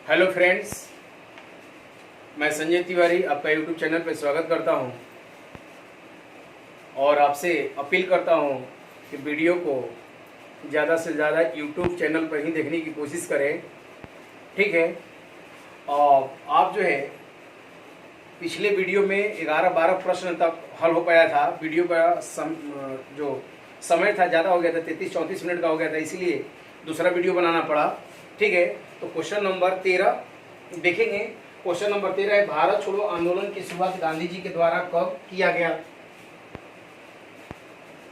Hello friends, मैं संजय तिवारी आपका YouTube channel पर स्वागत करता हूं और आपसे अपील करता हूं कि वीडियो को ज़्यादा से ज़्यादा यूट्यूब चैनल पर ही देखने की कोशिश करें। ठीक है। और आप जो है पिछले वीडियो में 11-12 प्रश्न तक हल हो पाया था। वीडियो का जो समय था ज़्यादा हो गया था, 33-34 मिनट का हो गया था, इसीलिए दूसरा वीडियो बनाना पड़ा। ठीक है। तो क्वेश्चन नंबर 13 देखेंगे। क्वेश्चन नंबर 13 है, भारत छोड़ो आंदोलन की शुरुआत गांधी जी के द्वारा कब किया गया?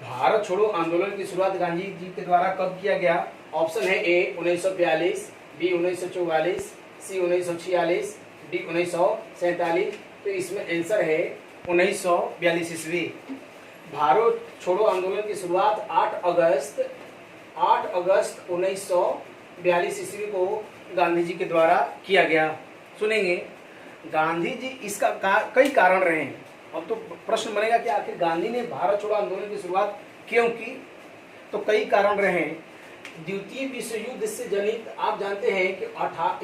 भारत छोड़ो आंदोलन की शुरुआत गांधी जी के द्वारा कब किया गया? ऑप्शन है ए 1942, बी 1944, सी 1946, डी 1947। तो इसमें आंसर है 1942 ईस्वी। भारत छोड़ो आंदोलन की शुरुआत 8 अगस्त 1942 ईस्वी को गांधी जी के द्वारा किया गया। सुनेंगे, गांधी जी इसका कई कारण रहे हैं। अब तो प्रश्न बनेगा कि आखिर गांधी ने भारत छोड़ो आंदोलन की शुरुआत क्यों की? तो कई कारण रहे हैं। द्वितीय विश्व युद्ध से जनित, आप जानते हैं कि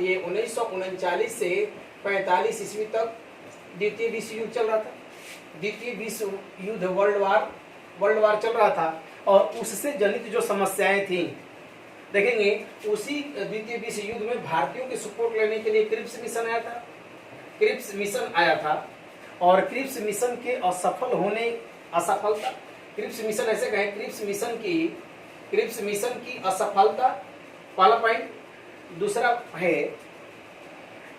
ये 1939 से 45 ईस्वी तक द्वितीय विश्व युद्ध चल रहा था। द्वितीय विश्व युद्ध वर्ल्ड वार चल रहा था और उससे जनित जो समस्याएं थी देखेंगे। उसी द्वितीय विश्व युद्ध में भारतीयों की सपोर्ट लेने के लिए क्रिप्स मिशन आया था और क्रिप्स मिशन के असफलता, क्रिप्स मिशन ऐसे कहें, क्रिप्स मिशन की असफलता पहला पॉइंट। दूसरा है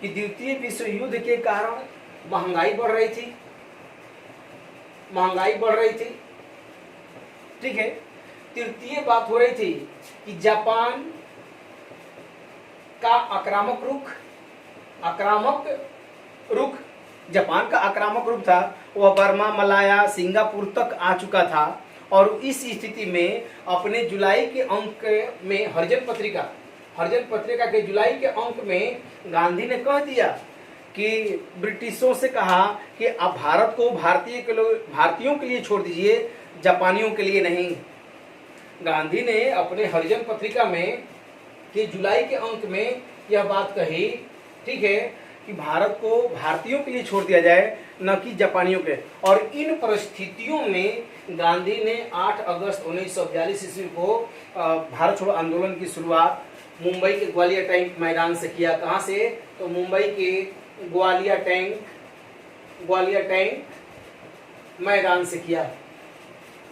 कि द्वितीय विश्व युद्ध के कारण महंगाई बढ़ रही थी। ठीक है। तृतीय बात हो रही थी कि जापान का आक्रामक रुख था। वह बर्मा, मलाया, सिंगापुर तक आ चुका था और इस स्थिति में अपने जुलाई के अंक में हरिजन पत्रिका के जुलाई के अंक में गांधी ने कह दिया कि ब्रिटिशों से कहा कि आप भारत को भारतीयों के लिए छोड़ दीजिए, जापानियों के लिए नहीं। गांधी ने अपने हरिजन पत्रिका में कि जुलाई के अंक में यह बात कही, ठीक है, कि भारत को भारतीयों के लिए छोड़ दिया जाए, न कि जापानियों के। और इन परिस्थितियों में गांधी ने 8 अगस्त 1942 ईस्वी को भारत छोड़ो आंदोलन की शुरुआत मुंबई के ग्वालियर टैंक मैदान से किया। कहां से? तो मुंबई के ग्वालियर टैंक मैदान से किया।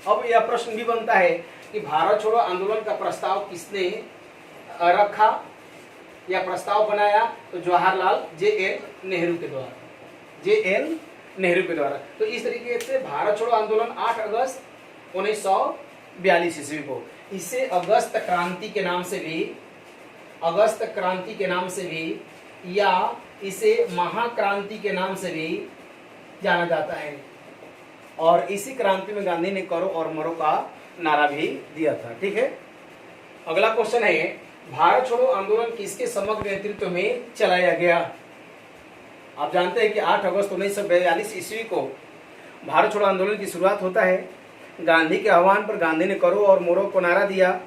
अब यह प्रश्न भी बनता है कि भारत छोड़ो आंदोलन का प्रस्ताव किसने रखा या प्रस्ताव बनाया? तो जवाहरलाल जे.एन. नेहरू के द्वारा। तो इस तरीके से भारत छोड़ो आंदोलन 8 अगस्त 1942 ईस्वी को, इसे अगस्त क्रांति के नाम से भी या इसे महाक्रांति के नाम से भी जाना जाता है। और इसी क्रांति में गांधी ने करो और मरो का नारा भी दिया था। ठीक है। अगला क्वेश्चन है, भारत छोड़ो आंदोलन किसके समग्र नेतृत्व में चलाया गया? आप जानते हैं कि 8 अगस्त 1942 ईस्वी को भारत छोड़ो आंदोलन की शुरुआत होता है। गांधी के आह्वान पर गांधी ने करो और मरो को नारा दिया।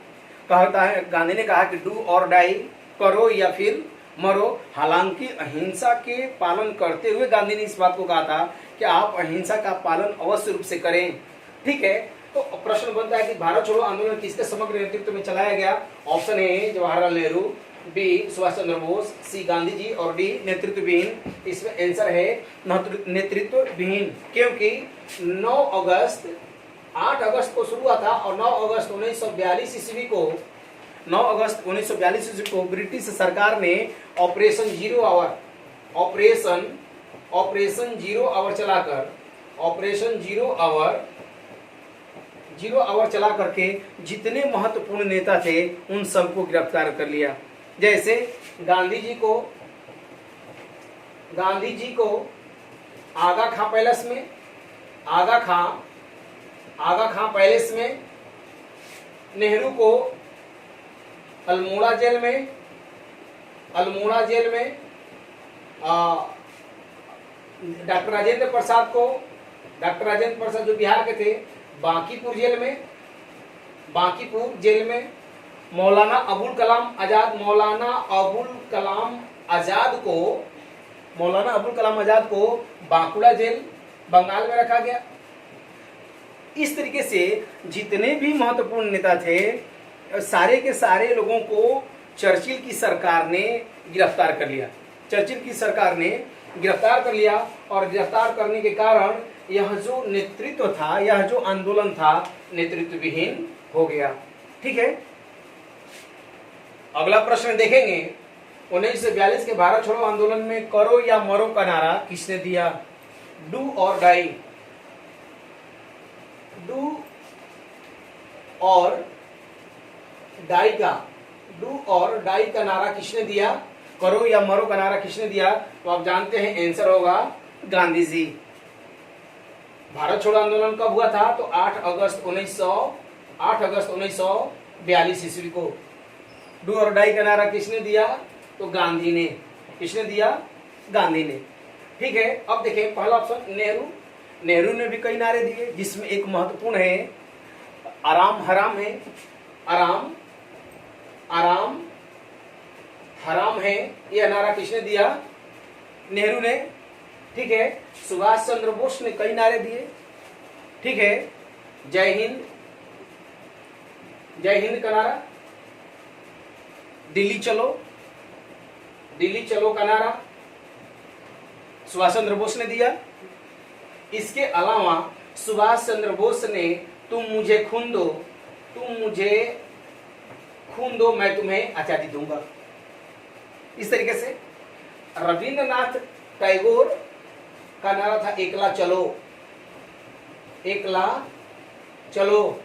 गांधी ने कहा कि डू और डाई, करो या फिर मरो। हालांकि अहिंसा के पालन करते हुए गांधी ने इस बात को कहा था कि आप अहिंसा का पालन अवश्य रूप से करें। ठीक है। तो प्रश्न बनता है कि भारत छोड़ो आंदोलन किसके समग्र नेतृत्व में चलाया गया? Option A Jawaharlal Nehru, B Subhash Chandra Bose, C Gandhi ji और डी नेतृत्वविहीन। इसमें आंसर है नेतृत्वविहीन, क्योंकि 8 अगस्त को शुरू हुआ था और 9 अगस्त 1942 ईस्वी को ब्रिटिश सरकार ने ऑपरेशन जीरो आवर चला करके जितने महत्वपूर्ण नेता थे उन सबको गिरफ्तार कर लिया। जैसे गांधी जी को आगा खां पैलेस में, नेहरू को अल्मोड़ा जेल में, डॉक्टर राजेंद्र प्रसाद जो बिहार के थे, बांकीपुर जेल में, मौलाना अबुल कलाम आजाद को, मौलाना अबुल कलाम आजाद को बांकुड़ा जेल बंगाल में रखा गया। इस तरीके से जितने भी महत्वपूर्ण नेता थे सारे के सारे लोगों को चर्चिल की सरकार ने गिरफ्तार कर लिया। चर्चिल की सरकार ने गिरफ्तार कर लिया और गिरफ्तार करने के कारण यह जो नेतृत्व था, यह जो आंदोलन था, नेतृत्व विहीन हो गया। ठीक है, अगला प्रश्न देखेंगे। 1942 के भारत छोड़ो आंदोलन में करो या मरो का नारा किसने दिया? डू और डाई। डू और डाई का नारा किसने दिया? करो या मरो का नारा किसने दिया? तो आप जानते हैं आंसर होगा गांधी जी। भारत छोड़ो आंदोलन कब हुआ था? तो 8 अगस्त 1942 ईस्वी को। डू और डाई का नारा किसने दिया? तो गांधी ने। किसने दिया? गांधी ने। ठीक है, अब देखें पहला ऑप्शन नेहरू। नेहरू ने भी कई नारे दिए जिसमें एक महत्वपूर्ण है आराम हराम है। आराम हराम है, यह नारा किसने दिया? नेहरू ने। ठीक है, सुभाष चंद्र बोस ने कई नारे दिए। ठीक है, जय हिंद का नारा, दिल्ली चलो का नारा सुभाष चंद्र बोस ने दिया। इसके अलावा सुभाष चंद्र बोस ने तुम मुझे खून दो मैं तुम्हें आजादी दूंगा। इस तरीके से रविंद्रनाथ टैगोर का नारा था एकला चलो।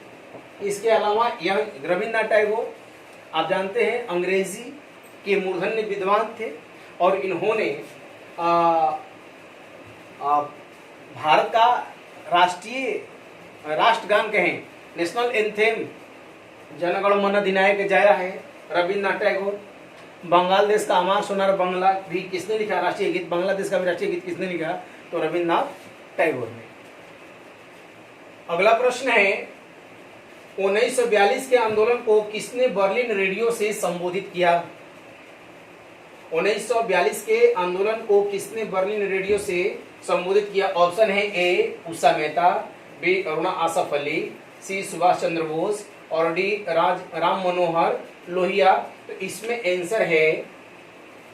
इसके अलावा यह रविंद्रनाथ टैगोर आप जानते हैं अंग्रेजी के मूर्धन्य विद्वान थे और इन्होंने भारत का राष्ट्रगान कहें, नेशनल एंथेम जनगण मन अधिनायक जय है, रविंद्रनाथ टैगोर। बंगाल देश का अमर सोनार बंगला भी किसने लिखा? राष्ट्रीय गीत बांग्लादेश का भी राष्ट्रीय गीत किसने लिखा? तो रविंद्रनाथ टैगोर ने। अगला प्रश्न है 1942 के आंदोलन को किसने बर्लिन रेडियो से संबोधित किया? 1942 के आंदोलन को किसने बर्लिन रेडियो से संबोधित किया? ऑप्शन है ए उषा मेहता, बी अरुणा आसफ अली, सी सुभाष चंद्र बोस और डी राम मनोहर लोहिया। तो इसमें आंसर है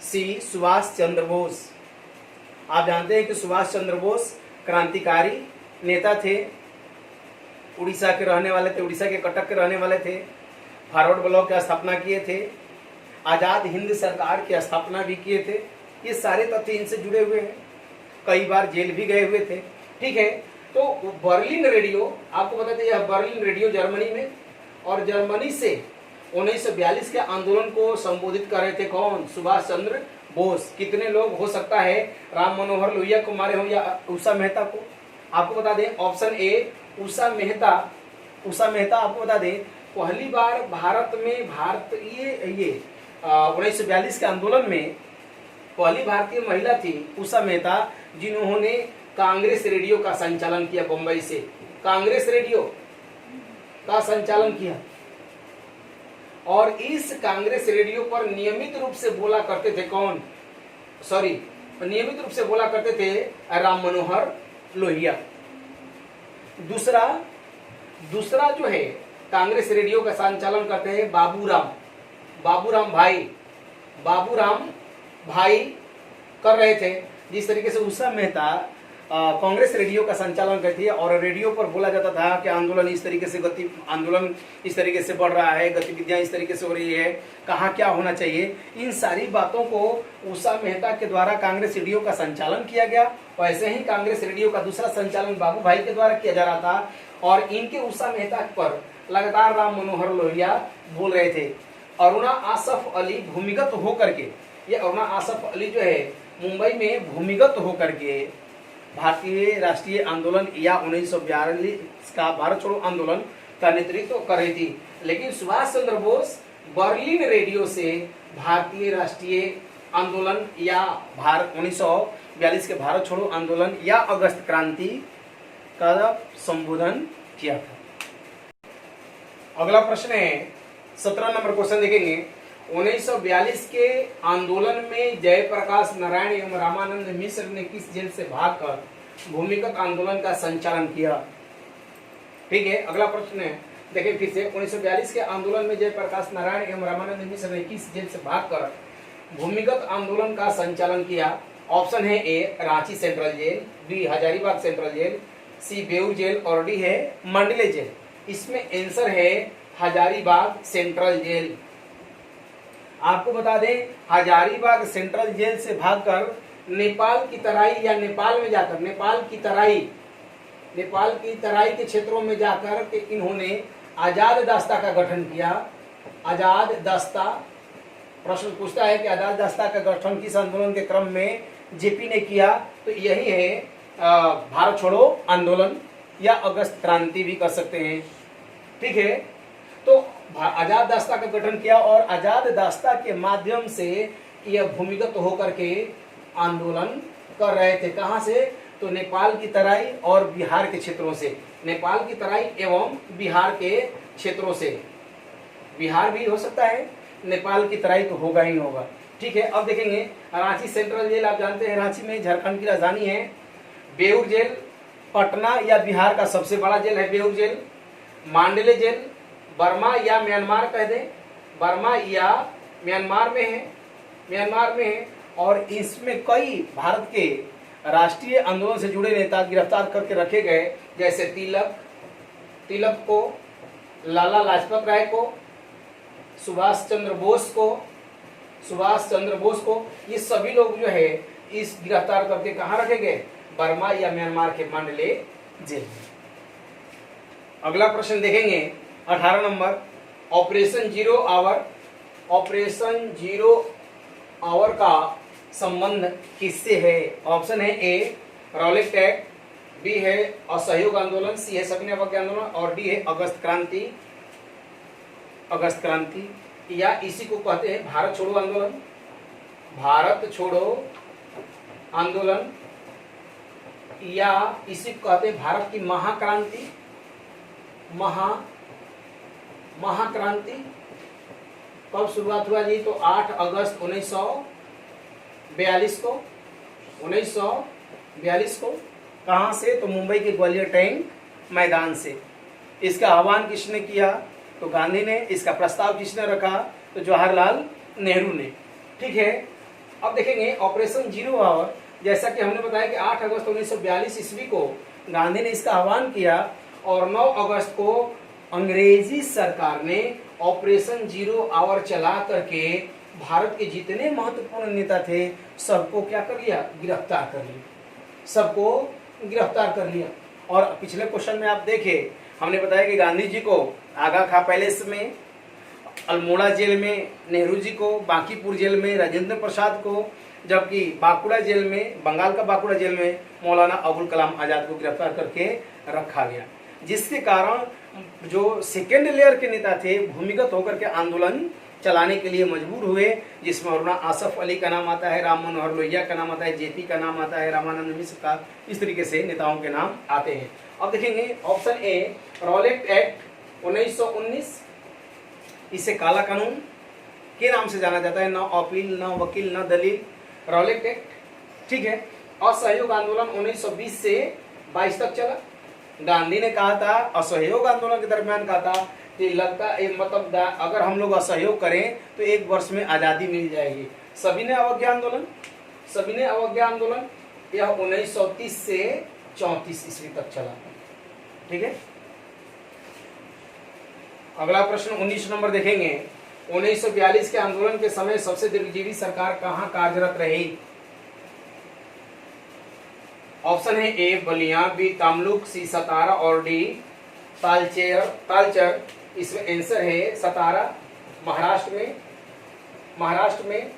सी सुभाष चंद्र बोस। आप जानते हैं कि सुभाष चंद्र बोस क्रांतिकारी नेता थे, उड़ीसा के रहने वाले थे, उड़ीसा के कटक के रहने वाले थे, फॉरवर्ड ब्लॉक की स्थापना किए थे, आजाद हिंद सरकार की स्थापना भी किए थे। ये सारे तथ्य इनसे जुड़े हुए हैं, कई बार जेल भी गए हुए थे। ठीक है, तो बर्लिन रेडियो आपको बताते हैं, यह बर्लिन रेडियो जर्मनी में, और जर्मनी से 1942 के आंदोलन को संबोधित कर रहे थे कौन? सुभाष चंद्र बोस। कितने लोग हो सकता है राम मनोहर लोहिया को मारे हो या उषा मेहता को? आपको बता दें ऑप्शन ए उषा मेहता आपको बता दें पहली बार भारत में 1942 के आंदोलन में पहली भारतीय महिला थी उषा मेहता, जिन्होंने कांग्रेस रेडियो का संचालन किया। बम्बई से कांग्रेस रेडियो का संचालन किया और इस कांग्रेस रेडियो पर नियमित रूप से बोला करते थे कौन? नियमित रूप से बोला करते थे राम मनोहर लोहिया। दूसरा जो है कांग्रेस रेडियो का संचालन करते हैं बाबूराम भाई कर रहे थे। जिस तरीके से उषा मेहता कांग्रेस रेडियो का संचालन करती है और रेडियो पर बोला जाता था कि आंदोलन इस तरीके से बढ़ रहा है, गतिविधियां इस तरीके से हो रही है, कहाँ क्या होना चाहिए, इन सारी बातों को उषा मेहता के द्वारा कांग्रेस रेडियो का संचालन किया गया। वैसे ही कांग्रेस रेडियो का दूसरा संचालन बाबू भाई के द्वारा किया जा रहा था और इनके उषा मेहता पर लगातार राम मनोहर लोहिया बोल रहे थे। अरुणा आसफ अली भूमिगत होकर के, ये अरुणा आसफ अली जो है मुंबई में भूमिगत होकर के भारतीय राष्ट्रीय आंदोलन या 1942 का भारत छोड़ो आंदोलन का नेतृत्व कर रही थी। लेकिन सुभाष चंद्र बोस बर्लिन रेडियो से भारतीय राष्ट्रीय आंदोलन या 1942 के भारत छोड़ो आंदोलन या अगस्त क्रांति का संबोधन किया था। अगला प्रश्न है 17 नंबर क्वेश्चन देखेंगे। 1942 के आंदोलन में जयप्रकाश नारायण एवं रामानंद मिश्र ने किस जेल से भागकर भूमिगत आंदोलन का संचालन किया? ठीक है, अगला प्रश्न है, देखिए फिर से 1942 के आंदोलन में जयप्रकाश नारायण एवं रामानंद मिश्र ने किस जेल से भागकर भूमिगत आंदोलन का संचालन किया? ऑप्शन है A Ranchi central jail, B Hazaribagh central jail, C Beur jail और डी है मंडले जेल। इसमें आंसर है हजारीबाग सेंट्रल जेल। आपको बता दें, हजारीबाग सेंट्रल जेल से भागकर नेपाल की तराई या नेपाल में जाकर नेपाल की तराई के क्षेत्रों में जाकर के इन्होंने आजाद दस्ता का गठन किया। आजाद दस्ता, प्रश्न पूछता है कि आजाद दस्ता का गठन किस आंदोलन के क्रम में जेपी ने किया? तो यही है भारत छोड़ो आंदोलन या अगस्त क्रांति भी कर सकते हैं। ठीक है, तो आजाद दस्ता का गठन किया और आजाद दस्ता के माध्यम से यह भूमिगत होकर के आंदोलन कर रहे थे। कहां से? तो नेपाल की तराई और बिहार के क्षेत्रों से, नेपाल की तराई एवं बिहार के क्षेत्रों से। बिहार भी हो सकता है, नेपाल की तराई तो होगा ही होगा। ठीक है, अब देखेंगे रांची सेंट्रल जेल, आप जानते हैं रांची में झारखंड की राजधानी है। बेऊर जेल पटना या बिहार का सबसे बड़ा जेल है बेऊर जेल। मांडले जेल बर्मा या म्यांमार कह दें, बर्मा या म्यांमार में है और इसमें कई भारत के राष्ट्रीय आंदोलन से जुड़े नेता गिरफ्तार करके रखे गए, जैसे तिलक को, लाला लाजपत राय को, सुभाष चंद्र बोस को, ये सभी लोग जो है इस गिरफ्तार करके कहां रखे गए? बर्मा या म्यांमार के मांडले जेल में। अगला प्रश्न देखेंगे 18 नंबर, ऑपरेशन जीरो आवर का संबंध किससे है? ऑप्शन है ए रॉलेट एक्ट, बी है असहयोग आंदोलन, सी है सविनय अवज्ञा आंदोलन और डी है अगस्त क्रांति या इसी को कहते हैं भारत छोड़ो आंदोलन या इसी को कहते हैं भारत की महाक्रांति। कब शुरुआत हुआ जी? तो 8 अगस्त 1942 को। कहां से? तो मुंबई के ग्वालियर टैंक मैदान से। इसका आह्वान किसने किया? तो गांधी ने। इसका प्रस्ताव किसने रखा? तो जवाहरलाल नेहरू ने। ठीक है, अब देखेंगे ऑपरेशन जीरो आवर, जैसा कि हमने बताया कि 8 अगस्त 1942 ईस्वी को गांधी ने इसका आह्वान किया और 9 अगस्त को अंग्रेजी सरकार ने ऑपरेशन जीरो आवर चला करके भारत के जितने महत्वपूर्ण नेता थे सबको क्या कर लिया? गिरफ्तार कर लिया। और पिछले क्वेश्चन में आप देखें, हमने बताया कि गांधी जी को आगा खां पैलेस में, अल्मोड़ा जेल में नेहरू जी को, बांकीपुर जेल में राजेंद्र प्रसाद को, जबकि बांकुड़ा जेल में, बंगाल का बांकुड़ा जेल में मौलाना अबुल कलाम आजाद को गिरफ्तार करके रखा गया, जिसके कारण जो सेकेंड लेयर के नेता थे भूमिगत होकर के आंदोलन चलाने के लिए मजबूर हुए, जिसमें मौलाना आसफ अली का नाम आता है, राम मनोहर लोहिया का नाम आता है, जेपी का नाम आता है, रामानंद मिश्र का, इस तरीके से नेताओं के नाम आते हैं। अब देखेंगे ऑप्शन ए रॉलेट एक्ट 1919, इसे काला कानून के नाम से जाना जाता है, न अपील, न वकील, न दलील, रॉलेट एक्ट। ठीक है, असहयोग आंदोलन 1920 से 22 तक चला। गांधी ने कहा था, असहयोग आंदोलन के दरमियान कहा था कि लगता है मतलब अगर हम लोग असहयोग करें तो 1 वर्ष में आजादी मिल जाएगी। सविनय अवज्ञा आंदोलन यह 1930 से 34 ईस्वी तक चला। ठीक है, अगला प्रश्न 19 नंबर देखेंगे। 1942 के आंदोलन के समय सबसे दीर्घजीवी सरकार कहां कार्यरत रही? ऑप्शन है ए बलिया, बी तमलुक, सी सतारा और डी तालचर। इसमें आंसर है सतारा, महाराष्ट्र में है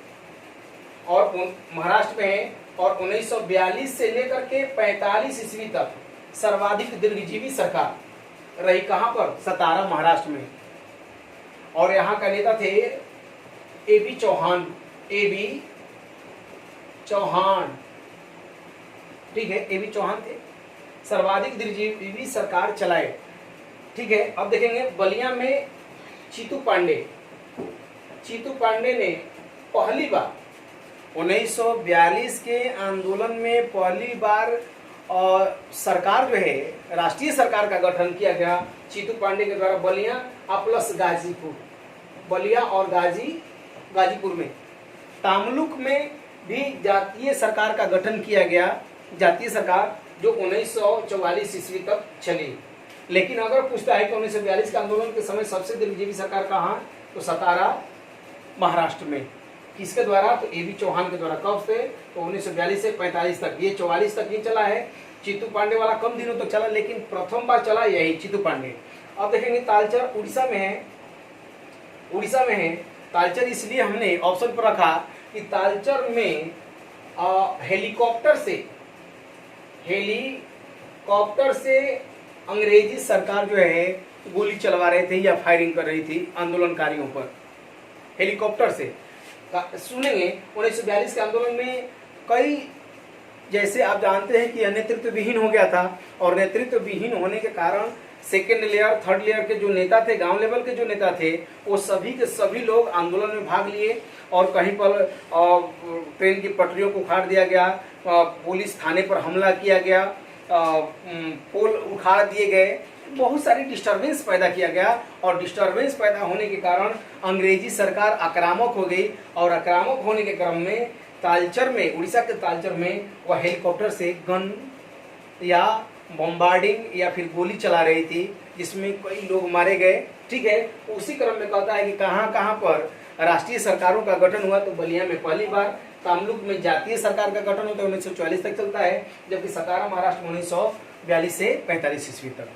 और 1942 से लेकर के 45 ईस्वी तक सर्वाधिक दीर्घजीवी सरकार रही। कहां पर? सतारा, महाराष्ट्र में। और यहाँ का नेता थे ए.बी. चौहान। ठीक है, ए.बी. चौहान थे, सर्वाधिक दीर्घजीवी सरकार चलाए। ठीक है, अब देखेंगे बलिया में चीतू चीतू पांडे ने पहली बार 1942 के आंदोलन में पहली बार सरकार जो है, राष्ट्रीय सरकार का गठन किया गया चीतू पांडे के द्वारा बलिया प्लस गाजीपुर, बलिया और गाजीपुर में। तामलुक में भी जातीय सरकार का गठन किया गया, जातीय सरकार जो 1944 ईस्वी तक चली। लेकिन अगर पूछता है कि 1942 के आंदोलन के समय सबसे दीर्घजीवी सरकार कहाँ, तो सतारा महाराष्ट्र में। किसके द्वारा, तो एबी चौहान के द्वारा। कब से, तो 1942 से 45 तक, ये 44 तक ये चला है। चीतू पांडे वाला कम दिनों तक चला, लेकिन प्रथम बार चला यही चीतू पांडे। अब देखेंगे तालचर उड़ीसा में है, उड़ीसा में है तालचर, इसलिए हमने ऑप्शन पर रखा कि तालचर में हेलीकॉप्टर से अंग्रेजी सरकार जो है गोली चलवा रहे थे या फायरिंग कर रही थी आंदोलनकारियों पर, हेलीकॉप्टर से। सुनेंगे 1942 के आंदोलन में कई, जैसे आप जानते हैं कि नेतृत्व विहीन हो गया था, और नेतृत्व विहीन होने के कारण सेकेंड लेयर थर्ड लेयर के जो नेता थे, गांव लेवल के जो नेता थे, वो सभी के सभी लोग आंदोलन में भाग लिए। और कहीं पर ट्रेन की पटरियों को उखाड़ दिया गया, पुलिस थाने पर हमला किया गया, पोल उखाड़ दिए गए, बहुत सारी डिस्टरबेंस पैदा किया गया। और डिस्टरबेंस पैदा होने के कारण अंग्रेजी सरकार आक्रामक हो गई, और आक्रामक होने के क्रम में तालचर में, उड़ीसा के तालचर में वह हेलीकॉप्टर से गन या बॉम्बार्डिंग या फिर गोली चला रही थी, जिसमें कई लोग मारे गए। ठीक है, उसी क्रम में कहता है कि कहाँ कहाँ पर राष्ट्रीय सरकारों का गठन हुआ, तो बलिया में पहली बार, तामलुक में जातीय सरकार का गठन होता है 1944 तक चलता है, जबकि सतारा महाराष्ट्र में 1942 से 45 ईस्वी तक।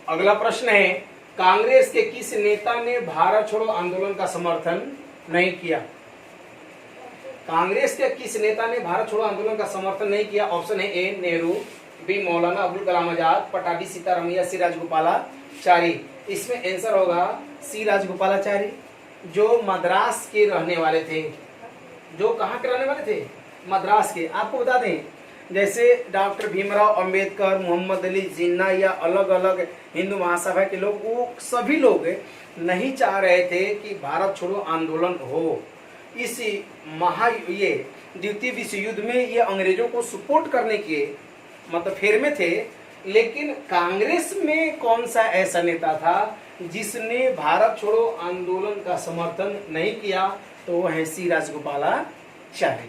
अगला प्रश्न है, कांग्रेस के किस नेता ने भारत छोड़ो आंदोलन का समर्थन नहीं किया? कांग्रेस के किस नेता ने भारत छोड़ो आंदोलन का समर्थन नहीं किया? ऑप्शन है ए नेहरू, बी मौलाना अबुल कलाम आजाद, पटाभी सीतारामैया, सी राजगोपालाचारी। इसमें आंसर होगा सी राजगोपालाचारी, जो मद्रास के रहने वाले थे। जो कहाँ के रहने वाले थे? मद्रास के। आपको बता दें, जैसे डॉक्टर भीमराव अंबेडकर, मोहम्मद अली जिन्ना या अलग अलग हिंदू महासभा के लोग, वो सभी लोग नहीं चाह रहे थे कि भारत छोड़ो आंदोलन हो। इस ये द्वितीय विश्व युद्ध में ये अंग्रेजों को सपोर्ट करने के मतलब फेर में थे। लेकिन कांग्रेस में कौन सा ऐसा नेता था जिसने भारत छोड़ो आंदोलन का समर्थन नहीं किया? तो वो है सी राजगोपालाचारी।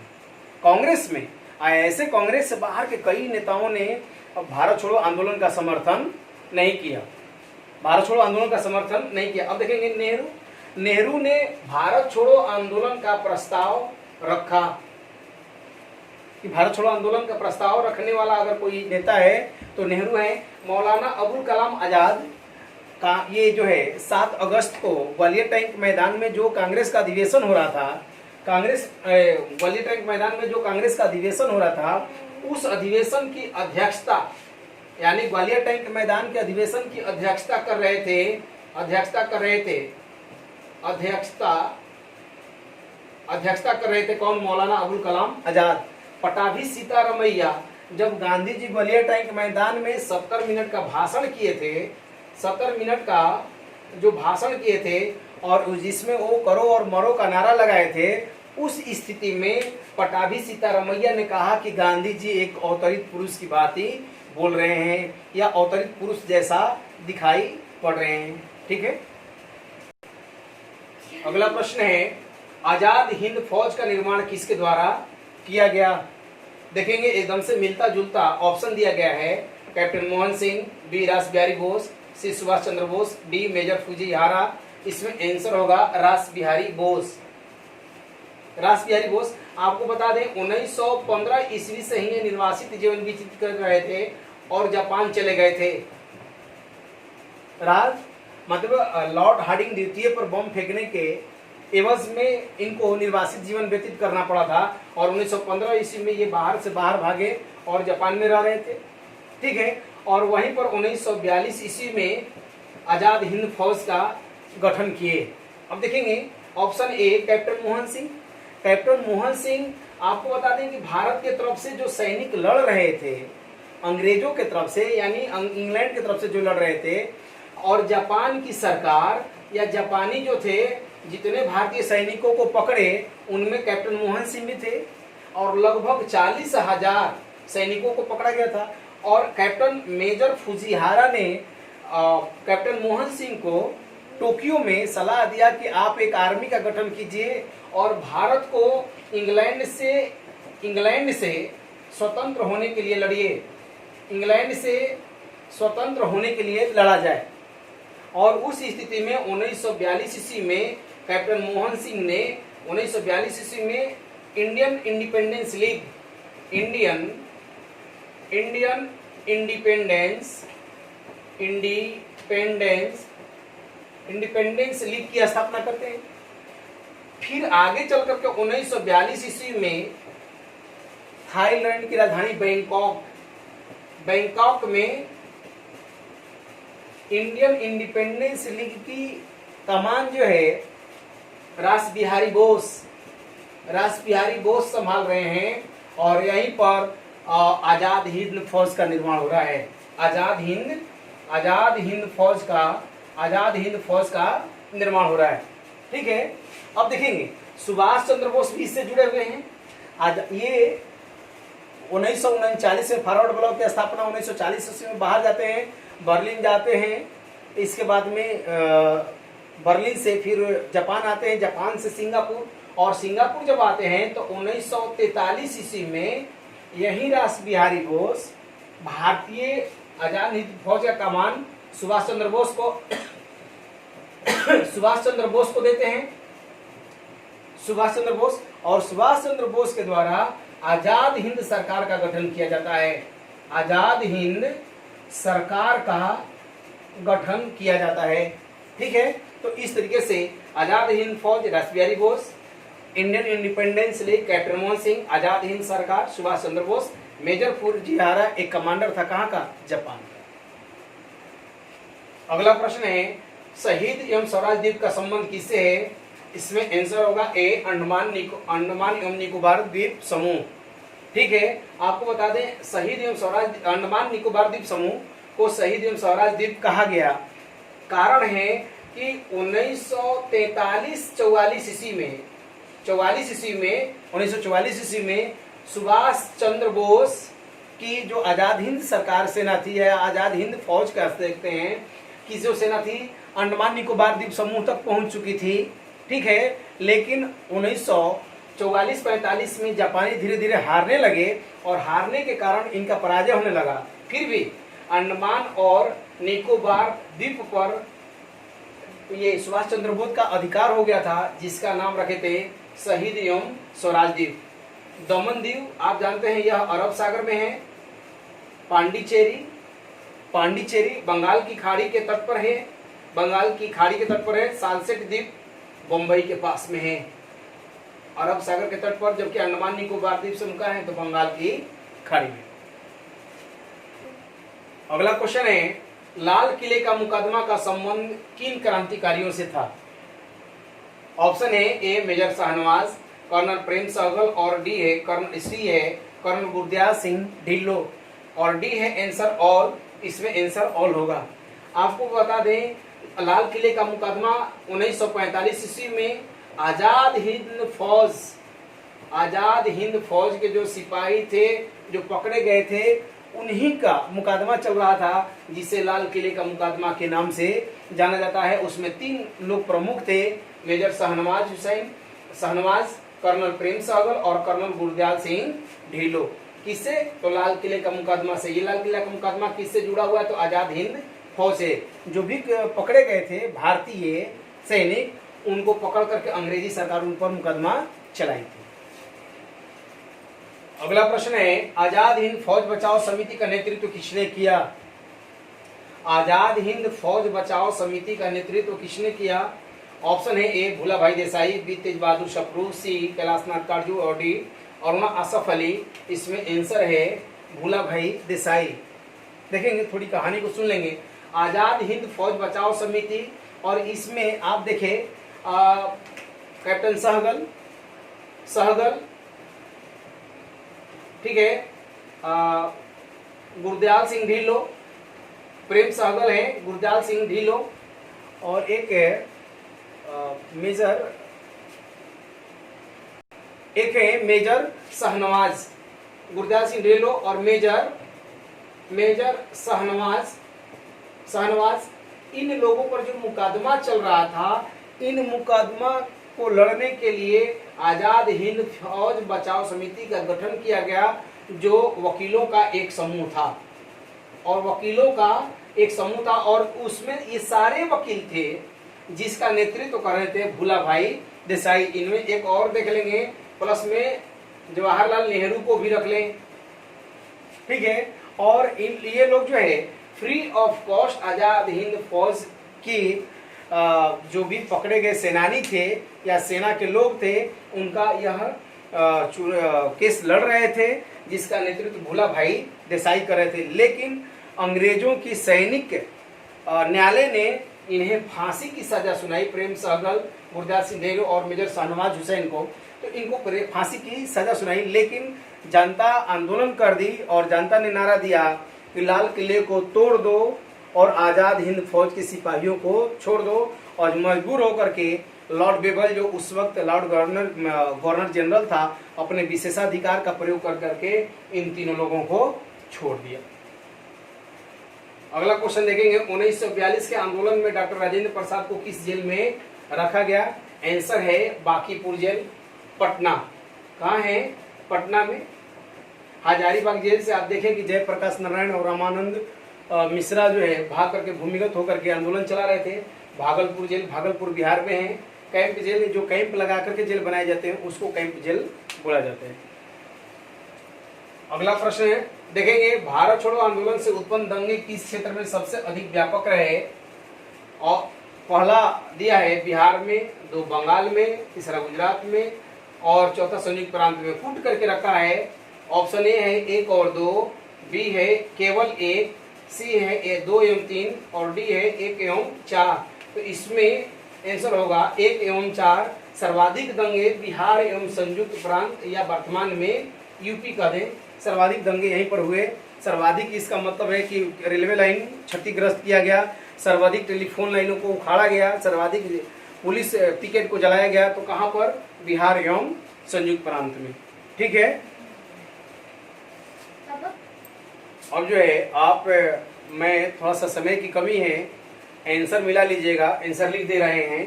कांग्रेस में ऐसे कांग्रेस से बाहर के कई नेताओं ने भारत छोड़ो आंदोलन का समर्थन नहीं किया, भारत छोड़ो आंदोलन का समर्थन नहीं किया। अब देखेंगे नेहरू ने भारत छोड़ो आंदोलन का प्रस्ताव रखा, कि भारत छोड़ो आंदोलन का प्रस्ताव रखने वाला अगर कोई नेता है तो नेहरू है। मौलाना अबुल कलाम आजाद का ये जो है 7 अगस्त को ग्वालियर टैंक मैदान में जो कांग्रेस का अधिवेशन हो रहा था, ग्वालियर टैंक मैदान में जो कांग्रेस का अधिवेशन हो रहा था, उस अधिवेशन की अध्यक्षता, यानी ग्वालियर टैंक मैदान के अधिवेशन की अध्यक्षता कर रहे थे कौन? मौलाना अबुल कलाम आजाद। पटाभी सीतारामैया, जब गांधी जी ग्वालियर टैंक मैदान में 70 मिनट का भाषण किए थे, 70 मिनट का जो भाषण किए थे और जिसमें वो करो और मरो का नारा लगाए थे, उस स्थिति में पटाभी सीतारामैया ने कहा कि गांधी जी एक अवतरित पुरुष की बात ही बोल रहे हैं या अवतरित पुरुष जैसा दिखाई पड़ रहे हैं। ठीक है, अगला प्रश्न है, आजाद हिंद फौज का निर्माण किसके द्वारा किया गया? देखेंगे एकदम से मिलता जुलता ऑप्शन दिया गया है। कैप्टन मोहन सिंह, बी रास बिहारी बोस, सी सुभाष चंद्र बोस, डी मेजर फुजीहारा। इसमें आंसर होगा रास बिहारी बोस। रास बिहारी बोस। आपको बता दें 1915 ईस्वी से ही निर्वासित जीवन व्यतीत कर रहे थे और जापान चले गए थे। मतलब लॉर्ड हार्डिंग द्वितीय पर बम फेंकने के एवज में इनको निर्वासित जीवन व्यतीत करना पड़ा था और 1915 ईस्वी में ये बाहर से बाहर भागे और जापान में रह रहे थे। ठीक है, और वहीं पर 1942 ईस्वी में आजाद हिंद फौज का गठन किए। अब देखेंगे option a captain Mohan Singh. Captain Mohan Singh आपको बता दें कि भारत के तरफ से जो सैनिक लड़ रहे थे अंग्रेजों के तरफ से, यानी इंग्लैंड की तरफ से जो लड़ रहे थे, और जापान की सरकार या जापानी जो थे जितने भारतीय सैनिकों को पकड़े उनमें कैप्टन मोहन सिंह भी थे और लगभग 40,000 सैनिकों को पकड़ा गया था। और कैप्टन मेजर फुजिहारा ने कैप्टन मोहन सिंह को टोक्यो में सलाह दिया कि आप एक आर्मी का गठन कीजिए और भारत को इंग्लैंड से स्वतंत्र होने के लिए लड़िए, इंग्लैंड से स्वतंत्र होने के लिए लड़ा जाए। और उस स्थिति में 1942 ईस्वी में कैप्टन मोहन सिंह ने 1942 ईस्वी में इंडियन इंडिपेंडेंस लीग की स्थापना करते हैं। फिर आगे चल करके 1942 ईस्वी में थाईलैंड की राजधानी बैंकॉक में इंडियन इंडिपेंडेंस लीग की कमान जो है रास बिहारी बोस संभाल रहे हैं और यहीं पर आजाद हिंद फौज का निर्माण हो रहा है। आजाद हिंद फौज का निर्माण हो रहा है। ठीक है, अब देखेंगे सुभाष चंद्र बोस भी इससे जुड़े हुए हैं। आज ये 1939 में फॉरवर्ड ब्लॉक की स्थापना 1940 ईस्वी में बाहर जाते हैं, बर्लिन जाते हैं। इसके बाद में बर्लिन से फिर जापान आते हैं, जापान से सिंगापुर, और सिंगापुर जब आते हैं तो 1943 ईस्वी में यही रास बिहारी बोस भारतीय आजाद हिंद फौज का कमान सुभाष चंद्र बोस को देते हैं। सुभाष चंद्र बोस के द्वारा आजाद हिंद सरकार का गठन किया जाता है। आजाद हिंद सरकार का गठन किया जाता है। ठीक है, तो इस तरीके से आजाद Hind Fauj Ras Behari Bose, Indian independence league captain Mohan Singh, Azad Hind Sarkar Subhash Chandra Bose, major Fujiwara एक कमांडर था, कहाँ का? जापान का। अगला प्रश्न है शहीद एवं स्वराज द्वीप का संबंध किससे है? इसमें आंसर होगा ए अंडमान एवं निकोबार द्वीप समूह। ठीक है, आपको बता दें शहीद एवं स्वराज अंडमान निकोबार द्वीप समूह को शहीद एवं स्वराज द्वीप कहा गया। कारण है कि 1943-44 ईस्वी में सुभाष चंद्र बोस की जो आजाद हिंद सरकार सेना थी या आजाद हिंद फौज कह सकते हैं कि जो सेना थी अंडमान निकोबार द्वीप समूह तक पहुंच चुकी थी। ठीक है, लेकिन 1944-45 में जापानी धीरे धीरे हारने लगे और हारने के कारण इनका पराजय होने लगा। फिर भी अंडमान और निकोबार द्वीप पर ये सुभाष चंद्र बोस का अधिकार हो गया था, जिसका नाम रखे थे शहीद एवं स्वराज द्वीप। दमन द्वीप आप जानते हैं यह अरब सागर में है। पांडिचेरी बंगाल की खाड़ी के तट पर है। सालसेट द्वीप बम्बई के पास में है, अरब सागर के तट पर, जबकि अंडमान निकोबार द्वीप समूह का है तो बंगाल की खाड़ी में। अगला क्वेश्चन है लाल किले का मुकदमा का संबंध किन क्रांतिकारियों से था? ऑप्शन है ए मेजर शाहनवाज, कर्नल प्रेम सहगल, और डी है कर्नल गुरदयाल सिंह ढिल्लो, और डी है आंसर ऑल। इसमें आंसर ऑल होगा। आपको बता दें लाल किले का मुकदमा 1945 ईस्वी में आजाद हिंद फौज के जो सिपाही थे जो पकड़े गए थे उन्हीं का मुकदमा चल रहा था, जिसे लाल किले का मुकदमा के नाम से जाना जाता है। उसमें 3 लोग प्रमुख थे, मेजर शाहनवाज, कर्नल प्रेम सहगल और कर्नल गुरदयाल सिंह ढिल्लो। किससे? तो लाल किले का मुकदमा से। ये लाल किला का मुकदमा किससे जुड़ा हुआ है? तो आजाद हिंद फौज से। जो भी पकड़े गए थे भारतीय सैनिक, उनको पकड़ करके अंग्रेजी सरकार उन पर मुकदमा चलाई थी। अगला प्रश्न है आजाद हिंद फौज बचाओ समिति का नेतृत्व किसने किया? आजाद हिंद फौज बचाओ समिति का नेतृत्व किसने किया? ऑप्शन है ए भूला भाई देसाई, बी तेज बहादुर सप्रू, सी कैलाशनाथ काटजू, और डी अरुणा असफ अली। इसमें आंसर है भूला भाई देसाई। देखेंगे, थोड़ी कहानी को सुन लेंगे। आजाद हिंद फौज बचाओ समिति, और इसमें आप देखें कैप्टन सहगल, ठीक है, गुरदयाल सिंह ढिल्लो, प्रेम सहगल है, गुरदयाल सिंह ढिल्लो, और एक है मेजर, एक है मेजर शाहनवाज, गुरदास सिंह ढिल्लों और मेजर शाहनवाज, इन लोगों पर जो मुकदमा चल रहा था, इन मुकदमा को लड़ने के लिए आजाद हिंद फौज बचाव समिति का गठन किया गया, जो वकीलों का एक समूह था, और वकीलों का एक समूह था, और उसमें ये सारे वकील थे जिसका नेतृत्व कर रहे थे भूला भाई देसाई। इनमें एक और देख लेंगे, प्लस में जवाहरलाल नेहरू को भी रख लें, ठीक है। और ये लोग जो है फ्री ऑफ कॉस्ट आजाद हिंद फौज की जो भी पकड़े गए सेनानी थे या सेना के लोग थे, उनका यह केस लड़ रहे थे, जिसका नेतृत्व भूला भाई देसाई कर रहे थे। लेकिन अंग्रेजों की सैनिक न्यायालय ने इन्हें फांसी की सजा सुनाई, प्रेम सहगल, गुरदास सिंह ढिल्लों और मेजर शाहनवाज हुसैन को, तो इनको फांसी की सजा सुनाई। लेकिन जनता आंदोलन कर दी और जनता ने नारा दिया कि लाल किले को तोड़ दो और आजाद हिंद फौज के सिपाहियों को छोड़ दो, और मजबूर होकर के लॉर्ड बेबल, जो उस वक्त लॉर्ड गवर्नर जनरल था, अपने विशेषाधिकार का प्रयोग कर करके इन तीनों लोगों को छोड़ दिया। अगला क्वेश्चन देखेंगे, 1942 के आंदोलन में डॉक्टर राजेंद्र प्रसाद को किस जेल में रखा गया? आंसर है बांकीपुर जेल, पटना। कहाँ है? पटना में। हजारीबाग जेल से आप देखें कि जयप्रकाश नारायण और रामानंद मिश्रा जो है भाग करके भूमिगत होकर के आंदोलन चला रहे थे। भागलपुर जेल भागलपुर बिहार में है। कैंप जेल, जो कैंप लगा करके जेल बनाए जाते हैं उसको कैंप जेल बोला जाता है। अगला प्रश्न है, देखेंगे भारत छोड़ो आंदोलन से उत्पन्न दंगे किस क्षेत्र में सबसे अधिक व्यापक रहे? और पहला दिया है बिहार में, दो बंगाल में, तीसरा गुजरात में और चौथा संयुक्त प्रांत में। फुट करके रखा है। ऑप्शन ए है 1 और 2, बी है केवल 1, सी है 2 एवं 3 और डी है 1 एवं 4। तो इसमें आंसर होगा 1 एवं 4। सर्वाधिक दंगे बिहार एवं संयुक्त प्रांत या वर्तमान में यूपी का दें, सर्वाधिक दंगे यहीं पर हुए। सर्वाधिक इसका मतलब है कि रेलवे लाइन क्षतिग्रस्त किया गया, सर्वाधिक टेलीफोन लाइनों को उखाड़ा गया, सर्वाधिक पुलिस पिकेट को जलाया गया। तो कहां पर? बिहार एवं संयुक्त प्रांत में। ठीक है। अब जो है आप, मैं थोड़ा सा समय की कमी है, आंसर मिला लीजिएगा। आंसर लिख दे रहे हैं।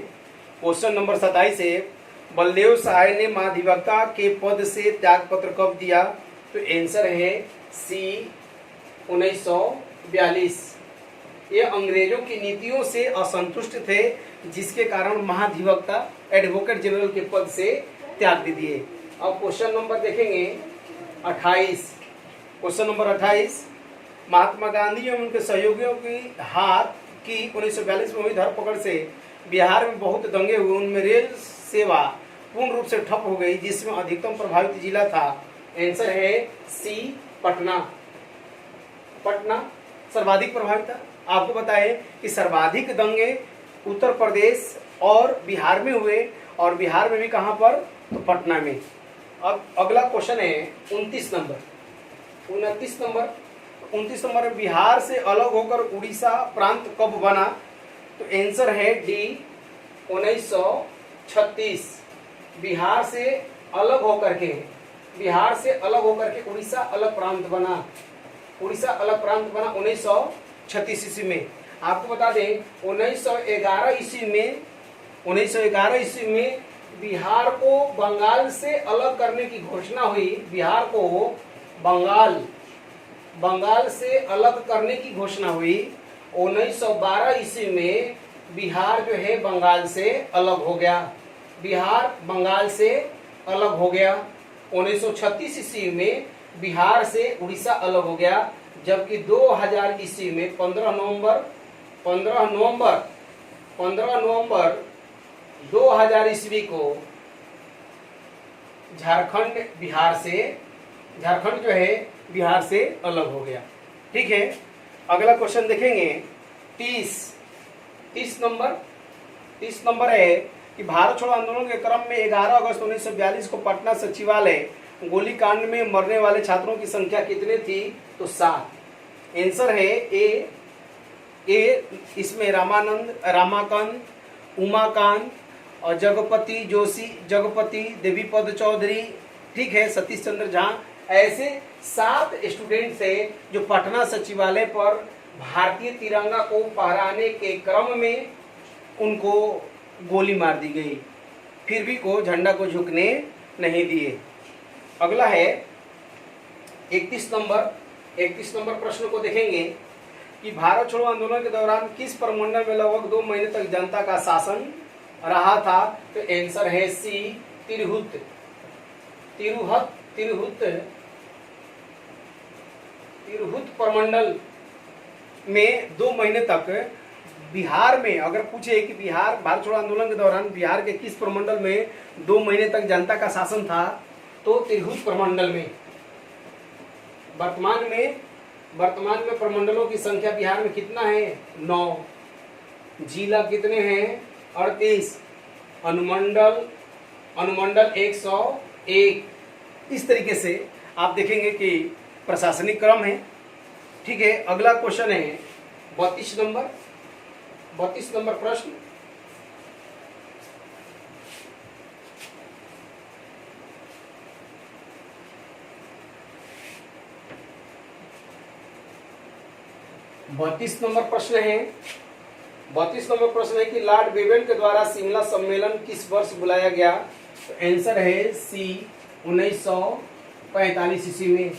क्वेश्चन नंबर 27 है, बलदेव सहाय ने महाधिवक्ता के पद से त्यागपत्र कब दिया? तो आंसर है सी 1942। ये अंग्रेजों की नीतियों से असंतुष्ट थे, जिसके कारण महाधिवक्ता एडवोकेट जनरल के पद से त्याग दे दिए। अब क्वेश्चन नंबर देखेंगे 28। क्वेश्चन नंबर 28, महात्मा गांधी एवं उनके सहयोगियों की हाथ की 1942 में हुई धरपकड़ से बिहार में बहुत दंगे हुए। उनमें रेल सेवा पूर्ण रूप से ठप हो गई, जिसमें अधिकतम प्रभावित जिला था। आंसर है सी पटना। पटना सर्वाधिक प्रभावित था। आपको बताएं कि सर्वाधिक दंगे उत्तर प्रदेश और बिहार में हुए, और बिहार में भी कहां पर? तो पटना में। अब अगला क्वेश्चन है 29 नंबर। 29 नंबर में बिहार से अलग होकर उड़ीसा प्रांत कब बना? तो आंसर है डी 1936। बिहार से अलग होकर के उड़ीसा अलग प्रांत बना। उड़ीसा अलग प्रांत बना 1936 ईस्वी में। आपको बता दें 1911 ईस्वी में बिहार को बंगाल से अलग करने की घोषणा हुई। बिहार को बंगाल से अलग करने की घोषणा हुई। 1912 ईस्वी में बिहार जो है बंगाल से अलग हो गया। बिहार बंगाल से अलग हो गया। 1936 ईस्वी में बिहार से उड़ीसा अलग हो गया। जबकि 2000 ईस्वी में 15 नवंबर 2000 ईस्वी को झारखंड जो है बिहार से अलग हो गया। ठीक है। अगला क्वेश्चन देखेंगे 30 नंबर है कि भारत छोड़ो आंदोलन के क्रम में 11 अगस्त 1942 को पटना सचिवालय गोलीकांड में मरने वाले छात्रों की संख्या कितनी थी? तो 7। आंसर है ए। इसमें रामाकांत, उमाकांत, और जगपति जोशी, जगपति देवीपद चौधरी, ठीक है, सतीश चंद्र झा, ऐसे 7 स्टूडेंट थे जो पटना सचिवालय पर भारतीय तिरंगा को फहराने के क्रम में उनको गोली मार दी गई, फिर भी को झंडा को झुकने नहीं दिए। अगला है 31 नंबर प्रश्न को देखेंगे कि भारत छोड़ो आंदोलन के दौरान किस प्रमंडल में लगभग 2 महीने तक जनता का शासन रहा था? तो आंसर है सी, तिरहुत प्रमंडल में 2 महीने तक। बिहार में अगर पूछे कि बिहार भारत छोड़ो आंदोलन के दौरान बिहार के किस प्रमंडल में 2 महीने तक जनता का शासन था, तो तिरहुत प्रमंडल में। वर्तमान में प्रमंडलों की संख्या बिहार में कितना है? 9। जिला कितने हैं? 38। अनुमंडल 101। इस तरीके से आप देखेंगे कि प्रशासनिक क्रम है, ठीक है। अगला क्वेश्चन है 32 नंबर प्रश्न। बत्तीस नंबर प्रश्न है कि लॉर्ड बेवेल के द्वारा शिमला सम्मेलन किस वर्ष बुलाया गया? तो आंसर है सी, 1945 ईस्वी में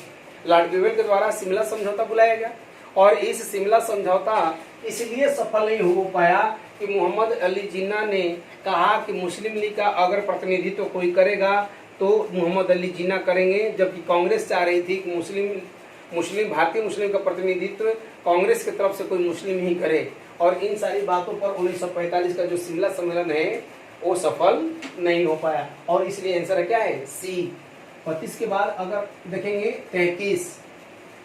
लॉर्ड बेवेल के द्वारा शिमला समझौता बुलाया गया। और इस शिमला समझौता इसलिए सफल नहीं हो पाया कि मोहम्मद अली जिन्ना ने कहा कि मुस्लिम लीग का अगर प्रतिनिधित्व कोई करेगा तो मोहम्मद अली जिन्ना करेंगे, जबकि कांग्रेस चाह रही थी कि भारतीय मुस्लिम का प्रतिनिधित्व कांग्रेस की तरफ से कोई मुस्लिम ही करे। और इन सारी बातों पर 1945 का जो शिमला सम्मेलन है वो सफल नहीं हो पाया, और इसलिए आंसर है क्या है? सी। 32 के बाद अगर देखेंगे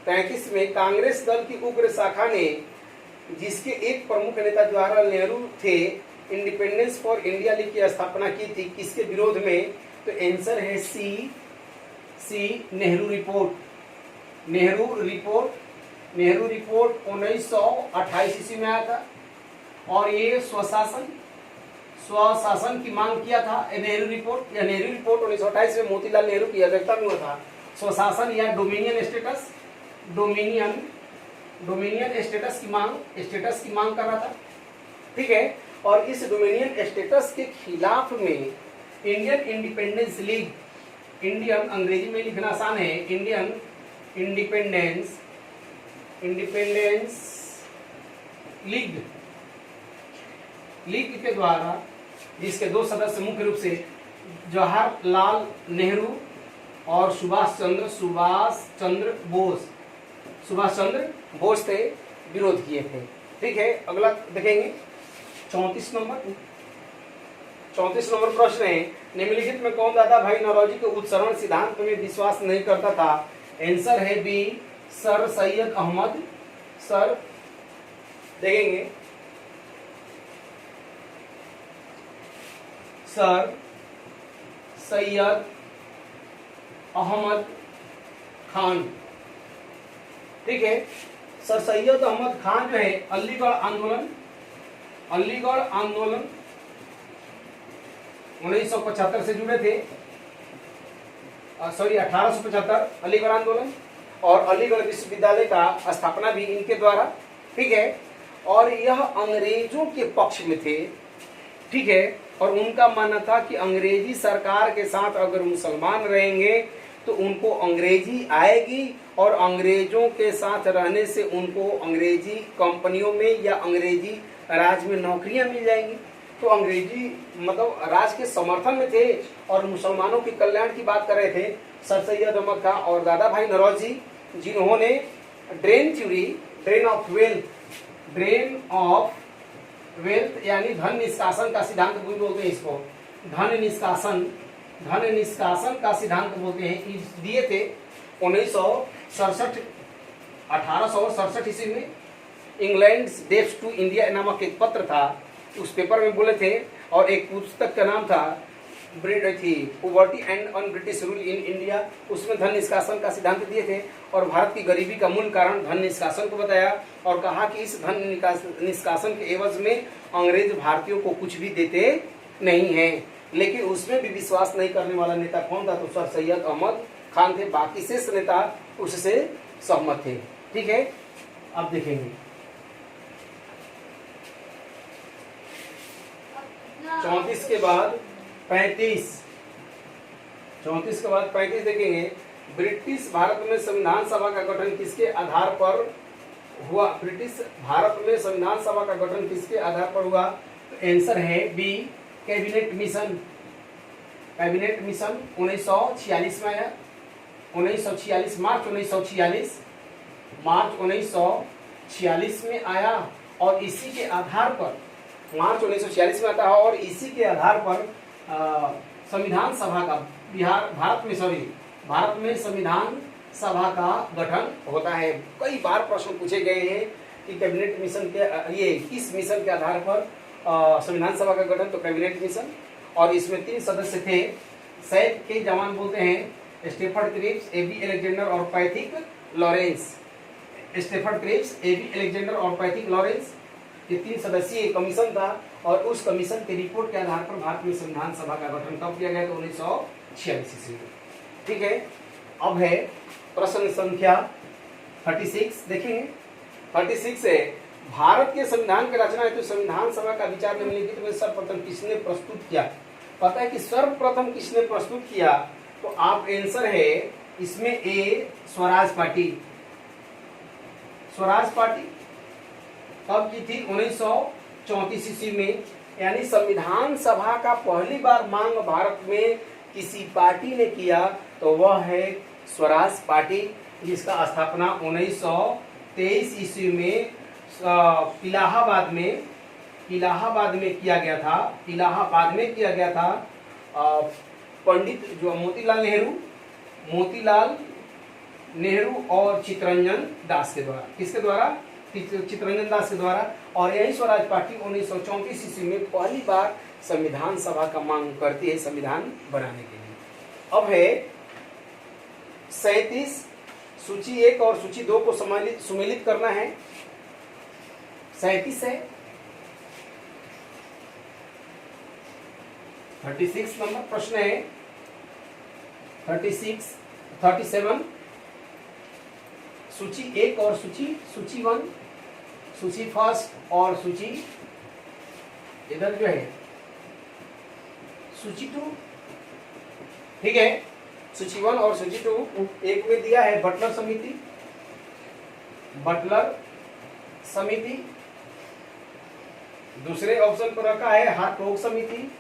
33 में कांग्रेस दल की उग्र शाखा ने, जिसके एक प्रमुख नेता जवाहरलाल नेहरू थे, इंडिपेंडेंस फॉर इंडिया लीग की स्थापना की थी, किसके विरोध में? तो आंसर है सी, नेहरू रिपोर्ट 1928 ईस्वी में आया था। और ये स्वशासन की मांग किया था। नेहरू रिपोर्ट 1928 में मोतीलाल नेहरू की अध्यक्षता में हुआ था। स्वशासन या डोमिनियन स्टेटस की मांग कर रहा था, ठीक है। और इस डोमिनियन स्टेटस के खिलाफ में इंडियन इंडिपेंडेंस लीग, इंडियन अंग्रेजी में लिखना आसान है, इंडियन इंडिपेंडेंस लीग के द्वारा, जिसके 2 सदस्य मुख्य रूप से जवाहरलाल नेहरू और सुभाष चंद्र बोस थे, विरोध किए थे, ठीक है। अगला देखेंगे 34 नंबर प्रश्न है, निम्नलिखित में कौन दादा भाई नौरोजी के उत्सरण सिद्धांत में विश्वास नहीं करता था? आंसर है बी, सर सैयद अहमद। देखेंगे सर सैयद अहमद खान, ठीक है। सर सैयद अहमद खान जो है अलीगढ़ आंदोलन 1975 से जुड़े थे, 1875 अलीगढ़ आंदोलन, और अलीगढ़ विश्वविद्यालय का स्थापना भी इनके द्वारा, ठीक है। और यह अंग्रेजों के पक्ष में थे, ठीक है। और उनका मानना था कि अंग्रेजी सरकार के साथ अगर मुसलमान रहेंगे तो उनको अंग्रेजी आएगी, और अंग्रेजों के साथ रहने से उनको अंग्रेजी कंपनियों में या अंग्रेजी राज में नौकरियां मिल जाएंगी। तो अंग्रेजी मतलब राज के समर्थन में थे और मुसलमानों के कल्याण की बात कर रहे थे सर सैयद अहमद खान और दादा भाई नौरोजी, जिन्होंने ड्रेन ऑफ वेल्थ यानी धन निष्कासन का सिद्धांत बोलते हैं इसको, धन निष्कासन का सिद्धांत बोलते हैं, दिए थे 1867 ईस्वी में। इंग्लैंड डेट्स टू इंडिया नामक एक पत्र था, उस पेपर में बोले थे, और एक पुस्तक का नाम था poverty and un British rule in India, उसमें धन निष्कासन का सिद्धांत दिए थे और भारत की गरीबी का मूल कारण धन निष्कासन को बताया, और कहा कि इस धन निष्कासन के एवज में अंग्रेज भारतीयों को कुछ भी देते नहीं है। लेकिन उसमें भी विश्वास नहीं करने वाला नेता कौन था? तो सर सैयद अहमद खान थे। बाकी शेष नेता उससे सहमत थे। ठीक है, अब देखेंगे 34 के बाद 35, 34 के बाद 35 देखेंगे। ब्रिटिश भारत में संविधान सभा का गठन किसके आधार पर हुआ? ब्रिटिश भारत में संविधान सभा का गठन किसके आधार पर हुआ? तो आंसर है B, cabinet mission. Cabinet mission 1946 में आया, 1946 मार्च 1946 में आया। और इसी के आधार पर मार्च 1946 में आता है और इसी के आधार पर संविधान सभा का भारत में संविधान सभा का गठन होता है। कई बार प्रश्न पूछे गए हैं कि कैबिनेट मिशन के ये किस मिशन के आधार पर संविधान सभा का गठन? तो कैबिनेट मिशन। और इसमें 3 सदस्य थे, सैफ के जवान बोलते हैं, स्टेफर्ड क्रिप्स, एबी अलेक्जेंडर और Pethick Lawrence. Stafford Cripps, AB Alexander और पैथिक लॉरेंस, ये 3 सदस्यीय कमीशन था। और उस कमीशन की रिपोर्ट के आधार पर भारत में संविधान सभा का गठन कब किया गया? तो 1946 ईस्वी में। ठीक है, अब है प्रश्न संख्या 36। देखेंगे 36 है, भारत के संविधान की रचना हेतु संविधान सभा का विचार निम्नलिखित में सर्वप्रथम किसने प्रस्तुत किया? पता है कि सर्वप्रथम किसने प्रस्तुत किया? तो आप आंसर है इसमें ए, स्वराज पार्टी। स्वराज पार्टी कब की थी? 1934 ईस्वी में। यानी संविधान सभा का पहली बार मांग भारत में किसी पार्टी ने किया तो वह है स्वराज पार्टी, जिसका स्थापना 1923 ईस्वी में इलाहाबाद में किया गया था। इलाहाबाद में किया गया था पंडित जो मोतीलाल नेहरू और चित्तरंजन दास के द्वारा। किसके द्वारा? चित्तरंजन दास के द्वारा। और यही स्वराज पार्टी 1934 ईस्वी में पहली बार संविधान सभा का मांग करती है संविधान बनाने के लिए। अब है 37, सूची 1 और सूची 2 को सुमेलित करना है। 37 है, 36 नंबर प्रश्न है 37, सूची 1 और सूची 1, सूची फर्स्ट और सूची इधर जो है सूची 2। ठीक है, सूची 1 और सूची 2। एक में दिया है बटलर समिति। दूसरे ऑप्शन पर रखा है हार्टोग समिति।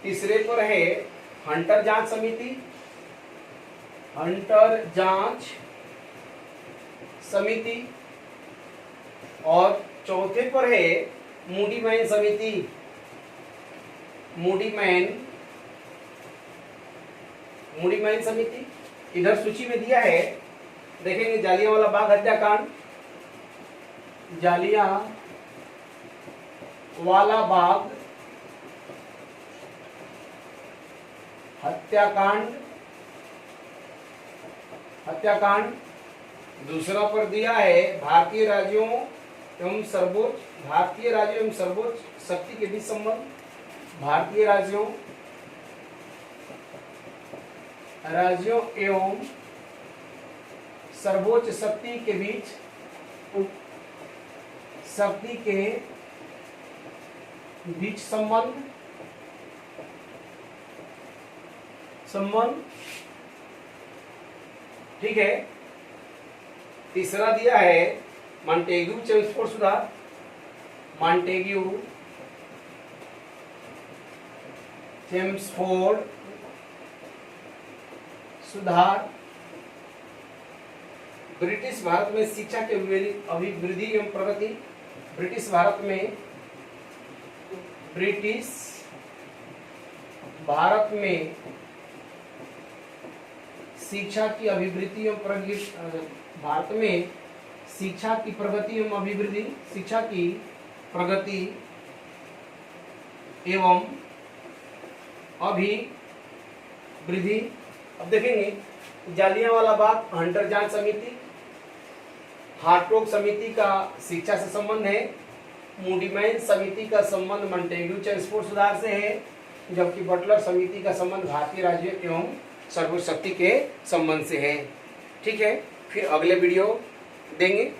तीसरे पर है हंटर जांच समिति। और चौथे पर है मूडीमैन समिति। इधर सूची में दिया है, देखेंगे जालियांवाला बाग हत्याकांड, जालियांवाला बाग हत्याकांड। दूसरा पर दिया है भारतीय राज्यों एवं सर्वोच्च शक्ति के बीच संबंध। भारतीय राज्यों एवं सर्वोच्च शक्ति के बीच संबंध। ठीक है। तीसरा दिया है मॉन्टेग्यू चेम्सफोर्ड सुधार। मॉन्टेग्यू चेम्सफोर्ड सुधार। ब्रिटिश भारत में शिक्षा की अभिवृद्धि एवं प्रगति। ब्रिटिश भारत में शिक्षा की अभिवृद्धि एवं प्रगति। भारत में शिक्षा की प्रगति एवं अभिवृद्धि, शिक्षा की प्रगति एवं अभिवृद्धि। अब देखेंगे जालियांवाला बाग हंटर जांच समिति, हार्टोग समिति का शिक्षा से संबंध है, मूडीमैन समिति का संबंध मॉन्टेग्यू चेम्सफोर्ड सुधार से है, जबकि बटलर समिति का संबंध भारतीय राज्य एवं सर्वशक्ति के संबंध से है। ठीक है, फिर अगले वीडियो देंगे।